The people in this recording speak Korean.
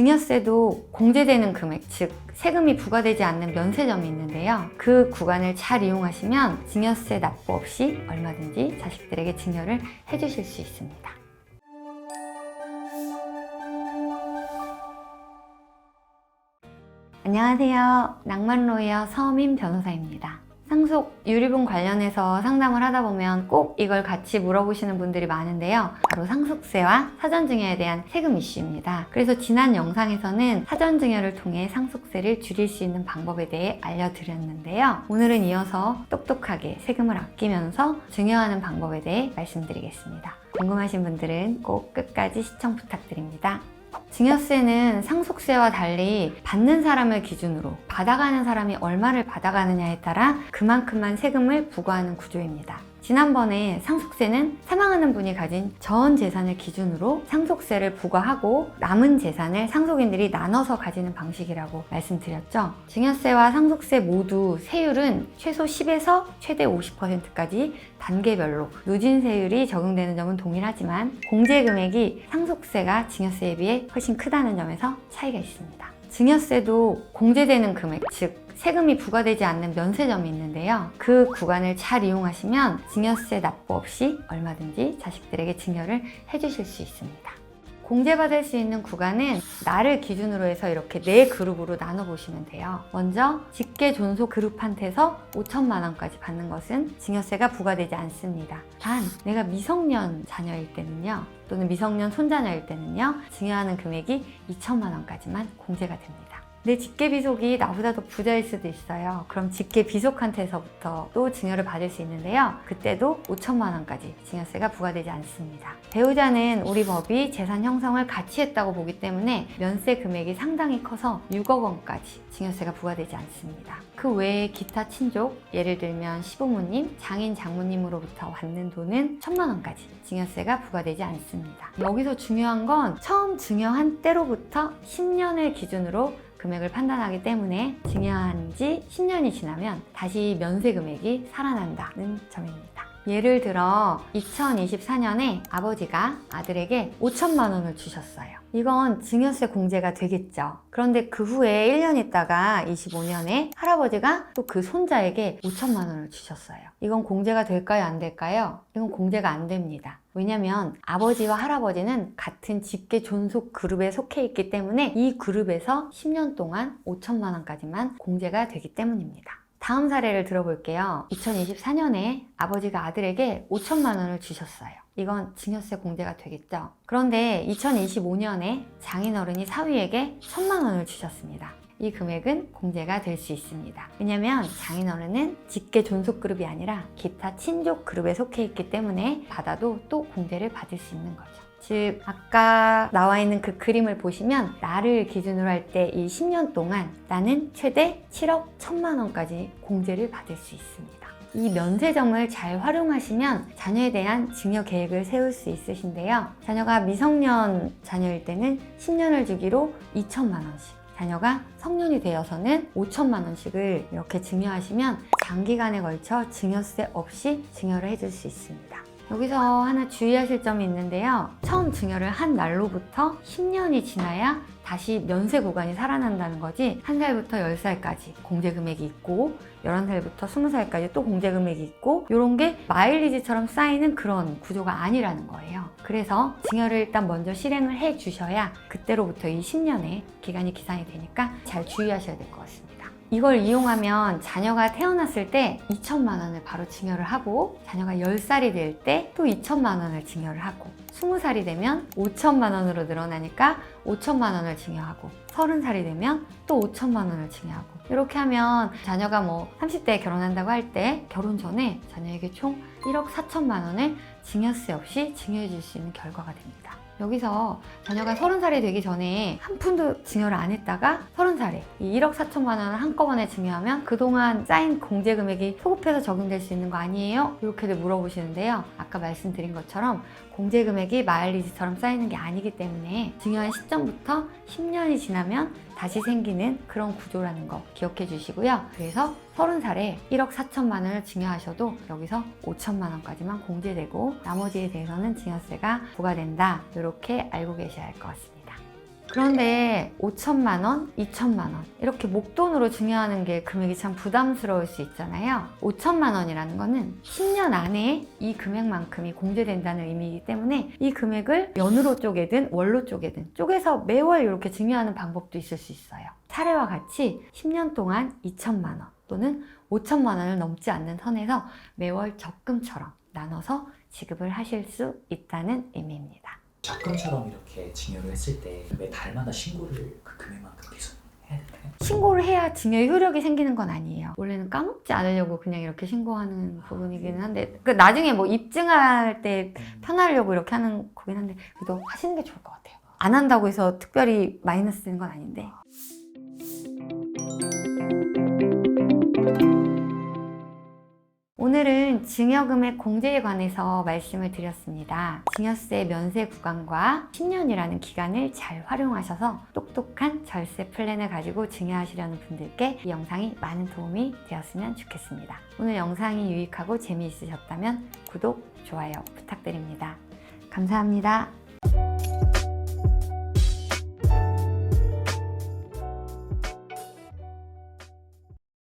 증여세도 공제되는 금액, 즉 세금이 부과되지 않는 면세점이 있는데요. 그 구간을 잘 이용하시면 증여세 납부 없이 얼마든지 자식들에게 증여를 해주실 수 있습니다. 안녕하세요. 낭만로이어 서민 변호사입니다. 상속 유리분 관련해서 상담을 하다 보면 꼭 이걸 같이 물어보시는 분들이 많은데요. 바로 상속세와 사전증여에 대한 세금 이슈입니다. 그래서 지난 영상에서는 사전증여를 통해 상속세를 줄일 수 있는 방법에 대해 알려드렸는데요. 오늘은 이어서 똑똑하게 세금을 아끼면서 증여하는 방법에 대해 말씀드리겠습니다. 궁금하신 분들은 꼭 끝까지 시청 부탁드립니다. 증여세는 상속세와 달리 받는 사람을 기준으로 받아가는 사람이 얼마를 받아가느냐에 따라 그만큼만 세금을 부과하는 구조입니다. 지난번에 상속세는 사망하는 분이 가진 전 재산을 기준으로 상속세를 부과하고 남은 재산을 상속인들이 나눠서 가지는 방식이라고 말씀드렸죠. 증여세와 상속세 모두 세율은 최소 10에서 최대 50%까지 단계별로 누진세율이 적용되는 점은 동일하지만 공제 금액이 상속세가 증여세에 비해 훨씬 크다는 점에서 차이가 있습니다. 증여세도 공제되는 금액, 즉 세금이 부과되지 않는 면세점이 있는데요. 그 구간을 잘 이용하시면 증여세 납부 없이 얼마든지 자식들에게 증여를 해주실 수 있습니다. 공제받을 수 있는 구간은 나를 기준으로 해서 이렇게 4그룹으로 나눠보시면 돼요. 먼저 직계 존속 그룹한테서 5천만 원까지 받는 것은 증여세가 부과되지 않습니다. 단 내가 미성년 자녀일 때는요, 또는 미성년 손자녀일 때는요, 증여하는 금액이 2천만 원까지만 공제가 됩니다. 내 직계 비속이 나보다 더 부자일 수도 있어요. 그럼 직계 비속한테서부터 또 증여를 받을 수 있는데요. 그때도 5천만 원까지 증여세가 부과되지 않습니다. 배우자는 우리 법이 재산 형성을 같이 했다고 보기 때문에 면세 금액이 상당히 커서 6억 원까지 증여세가 부과되지 않습니다. 그 외에 기타 친족, 예를 들면 시부모님, 장인, 장모님으로부터 받는 돈은 1천만 원까지 증여세가 부과되지 않습니다. 여기서 중요한 건 처음 증여한 때로부터 10년을 기준으로 금액을 판단하기 때문에 증여한 지 10년이 지나면 다시 면세 금액이 살아난다는 점입니다. 예를 들어 2024년에 아버지가 아들에게 5천만 원을 주셨어요. 이건 증여세 공제가 되겠죠. 그런데 그 후에 1년 있다가 25년에 할아버지가 또 그 손자에게 5천만 원을 주셨어요. 이건 공제가 될까요? 안 될까요? 이건 공제가 안 됩니다. 왜냐면 아버지와 할아버지는 같은 직계 존속 그룹에 속해 있기 때문에 이 그룹에서 10년 동안 5천만 원까지만 공제가 되기 때문입니다. 다음 사례를 들어볼게요. 2024년에 아버지가 아들에게 5천만 원을 주셨어요. 이건 증여세 공제가 되겠죠. 그런데 2025년에 장인어른이 사위에게 1천만 원을 주셨습니다. 이 금액은 공제가 될 수 있습니다. 왜냐면 장인어른은 직계 존속 그룹이 아니라 기타 친족 그룹에 속해 있기 때문에 받아도 또 공제를 받을 수 있는 거죠. 즉 아까 나와 있는 그 그림을 보시면 나를 기준으로 할 때 이 10년 동안 나는 최대 7억 1천만 원까지 공제를 받을 수 있습니다. 이 면세점을 잘 활용하시면 자녀에 대한 증여 계획을 세울 수 있으신데요. 자녀가 미성년 자녀일 때는 10년을 주기로 2천만 원씩, 자녀가 성년이 되어서는 5천만 원씩을 이렇게 증여하시면 장기간에 걸쳐 증여세 없이 증여를 해줄 수 있습니다. 여기서 하나 주의하실 점이 있는데요. 처음 증여를 한 날로부터 10년이 지나야 다시 면세 구간이 살아난다는 거지, 1살부터 10살까지 공제 금액이 있고 11살부터 20살까지 또 공제 금액이 있고 이런 게 마일리지처럼 쌓이는 그런 구조가 아니라는 거예요. 그래서 증여를 일단 먼저 실행을 해 주셔야 그때로부터 이 10년의 기간이 기산이 되니까 잘 주의하셔야 될 것 같습니다. 이걸 이용하면 자녀가 태어났을 때 2천만 원을 바로 증여를 하고, 자녀가 10살이 될 때 또 2천만 원을 증여를 하고, 20살이 되면 5천만 원으로 늘어나니까 5천만 원을 증여하고, 30살이 되면 또 5천만 원을 증여하고, 이렇게 하면 자녀가 30대에 결혼한다고 할 때 결혼 전에 자녀에게 총 1억 4천만 원을 증여세 없이 증여해 줄 수 있는 결과가 됩니다. 여기서 자녀가 30살이 되기 전에 한 푼도 증여를 안 했다가 30살에 이 1억 4천만 원을 한꺼번에 증여하면 그동안 쌓인 공제 금액이 소급해서 적용될 수 있는 거 아니에요? 이렇게들 물어보시는데요. 아까 말씀드린 것처럼 공제 금액이 마일리지처럼 쌓이는 게 아니기 때문에 증여한 시점부터 10년이 지나면 다시 생기는 그런 구조라는 거 기억해 주시고요. 그래서 30살에 1억 4천만 원을 증여하셔도 여기서 5천만 원까지만 공제되고 나머지에 대해서는 증여세가 부과된다. 이렇게 알고 계셔야 할 것 같습니다. 그런데 5천만 원, 2천만 원 이렇게 목돈으로 증여하는 게 금액이 참 부담스러울 수 있잖아요. 5천만 원이라는 거는 10년 안에 이 금액만큼이 공제된다는 의미이기 때문에 이 금액을 연으로 쪼개든 월로 쪼개서 매월 이렇게 증여하는 방법도 있을 수 있어요. 사례와 같이 10년 동안 2천만 원 또는 5천만 원을 넘지 않는 선에서 매월 적금처럼 나눠서 지급을 하실 수 있다는 의미입니다. 적금처럼 이렇게 증여를 했을 때 매 달마다 신고를 그 금액만큼 계속 해야 될까요? 신고를 해야 증여의 효력이 생기는 건 아니에요. 원래는 까먹지 않으려고 그냥 이렇게 신고하는 부분이기는 한데 나중에 뭐 입증할 때 편하려고 이렇게 하는 거긴 한데 그래도 하시는 게 좋을 것 같아요. 안 한다고 해서 특별히 마이너스 되는 건 아닌데. 오늘은 증여금액 공제에 관해서 말씀을 드렸습니다. 증여세 면세 구간과 10년이라는 기간을 잘 활용하셔서 똑똑한 절세 플랜을 가지고 증여하시려는 분들께 이 영상이 많은 도움이 되었으면 좋겠습니다. 오늘 영상이 유익하고 재미있으셨다면 구독, 좋아요 부탁드립니다. 감사합니다.